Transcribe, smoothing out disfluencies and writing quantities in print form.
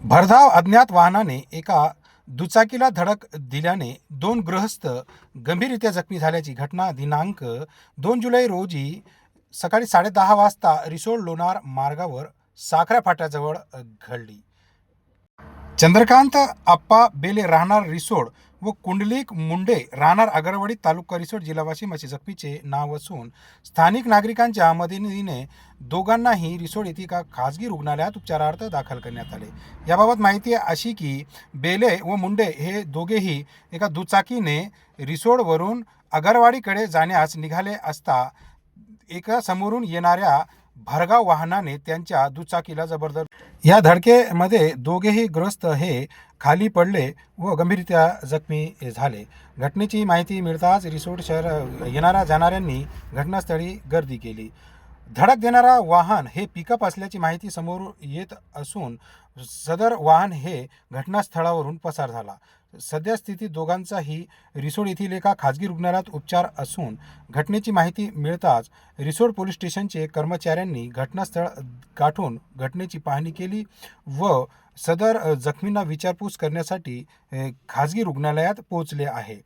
भरधाव अज्ञात वाहनाने एका दुचाकीला धडक दिल्याने दोन गृहस्थ गंभीररीत्या जखमी झाल्याची घटना दिनांक 2 जुलै रोजी सकाळी 10:30 वाजता रिसोड लोणार मार्गावर साखरा फाट्याजवळ घडली. चंद्रकांत आप्पा बेले राहणार रिसोड व कुंडलिक मुंडे राहणार आगरवाडी तालुका रिसोड जिल्हा वाशिम असे जखमीचे नाव असून स्थानिक नागरिकांच्या मदतीने दोघांनाही रिसोड येथे एका खासगी रुग्णालयात उपचारार्थ दाखल करण्यात आले. याबाबत माहिती अशी की बेले व मुंडे हे दोघेही एका दुचाकीने रिसोडवरून आगरवाडीकडे जाण्यास निघाले असता एका समोरून येणाऱ्या भरधाव वाहनाने त्यांच्या दुचाकीला जबरदस्त या धडकेमध्ये दोघेही ग्रस्त हे खाली पडले व गंभीररीत्या जखमी झाले. घटनेची माहिती मिळताच रिसोड शहर येणाऱ्या जाणाऱ्यांनी घटनास्थळी गर्दी केली. धडक देणारा वाहन हे पिकअप असल्याची माहिती समोर येत असून सदर वाहन हे घटनास्थळावरून पसार झाला. सध्या स्थितीत दोघांचाही रिसोड येथील एका खाजगी रुग्णालयात उपचार असून घटनेची माहिती मिळताच रिसोड पोलीस स्टेशनचे कर्मचाऱ्यांनी घटनास्थळ गाठून घटनेची पाहणी केली व सदर जखमींना विचारपूस करण्यासाठी खाजगी रुग्णालयात पोहोचले आहे.